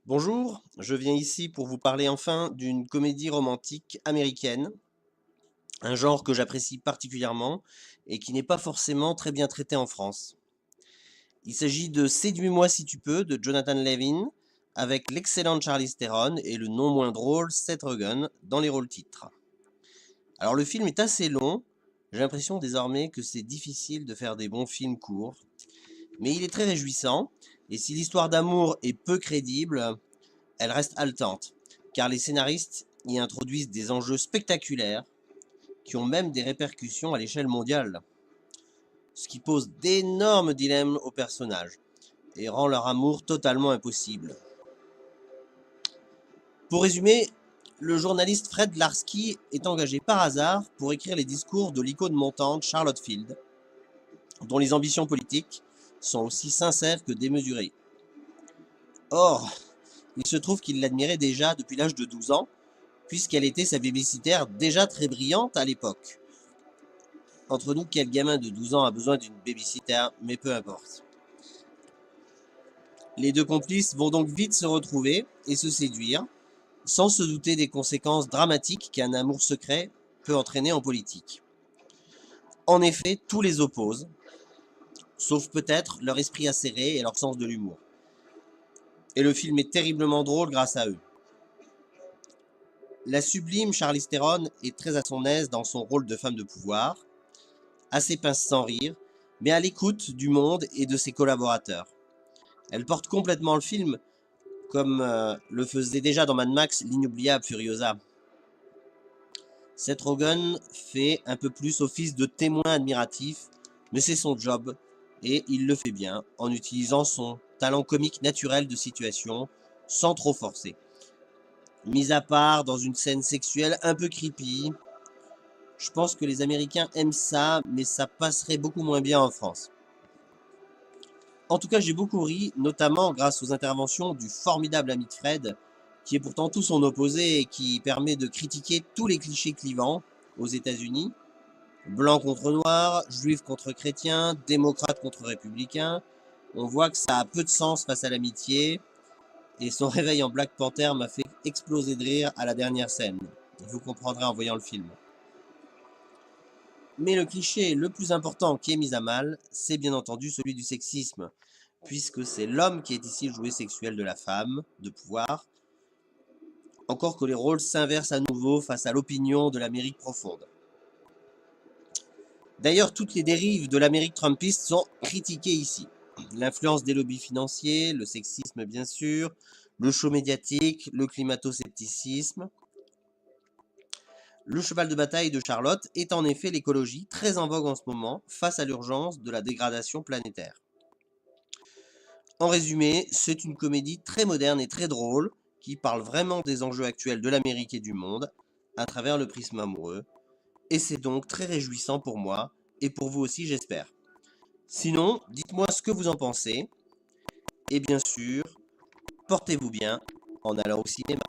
Bonjour, je viens ici pour vous parler enfin d'une comédie romantique américaine, un genre que j'apprécie particulièrement et qui n'est pas forcément très bien traité en France. Il s'agit de Séduis-moi si tu peux de Jonathan Levin, avec l'excellent Charlize Theron et le non moins drôle Seth Rogen dans les rôles titres. Alors le film est assez long, j'ai l'impression désormais que c'est difficile de faire des bons films courts, mais il est très réjouissant, et si l'histoire d'amour est peu crédible, elle reste haletante, car les scénaristes y introduisent des enjeux spectaculaires qui ont même des répercussions à l'échelle mondiale, ce qui pose d'énormes dilemmes aux personnages et rend leur amour totalement impossible. Pour résumer, le journaliste Fred Larsky est engagé par hasard pour écrire les discours de l'icône montante Charlotte Field, dont les ambitions politiques sont aussi sincères que démesurées. Or, il se trouve qu'il l'admirait déjà depuis l'âge de 12 ans, puisqu'elle était sa babysitter déjà très brillante à l'époque. Entre nous, quel gamin de 12 ans a besoin d'une babysitter, mais peu importe. Les deux complices vont donc vite se retrouver et se séduire, sans se douter des conséquences dramatiques qu'un amour secret peut entraîner en politique. En effet, tout les oppose, sauf peut-être leur esprit acéré et leur sens de l'humour. Et le film est terriblement drôle grâce à eux. La sublime Charlize Theron est très à son aise dans son rôle de femme de pouvoir, assez pince sans rire, mais à l'écoute du monde et de ses collaborateurs. Elle porte complètement le film, comme le faisait déjà dans Mad Max l'inoubliable Furiosa. Seth Rogen fait un peu plus office de témoin admiratif, mais c'est son job, et il le fait bien, en utilisant son talent comique naturel de situation, sans trop forcer. Mis à part dans une scène sexuelle un peu creepy, je pense que les Américains aiment ça, mais ça passerait beaucoup moins bien en France. En tout cas, j'ai beaucoup ri, notamment grâce aux interventions du formidable ami de Fred, qui est pourtant tout son opposé et qui permet de critiquer tous les clichés clivants aux États-Unis. Blanc contre noir, juif contre chrétien, démocrate contre républicain. On voit que ça a peu de sens face à l'amitié, et son réveil en Black Panther m'a fait exploser de rire à la dernière scène. Vous comprendrez en voyant le film. Mais le cliché le plus important qui est mis à mal, c'est bien entendu celui du sexisme, puisque c'est l'homme qui est ici le jouet sexuel de la femme, de pouvoir, encore que les rôles s'inversent à nouveau face à l'opinion de l'Amérique profonde. D'ailleurs, toutes les dérives de l'Amérique trumpiste sont critiquées ici. L'influence des lobbies financiers, le sexisme bien sûr, le show médiatique, le climato-scepticisme. Le cheval de bataille de Charlotte est en effet l'écologie, très en vogue en ce moment, face à l'urgence de la dégradation planétaire. En résumé, c'est une comédie très moderne et très drôle, qui parle vraiment des enjeux actuels de l'Amérique et du monde, à travers le prisme amoureux, et c'est donc très réjouissant pour moi, et pour vous aussi j'espère. Sinon, dites-moi ce que vous en pensez, et bien sûr, portez-vous bien en allant au cinéma.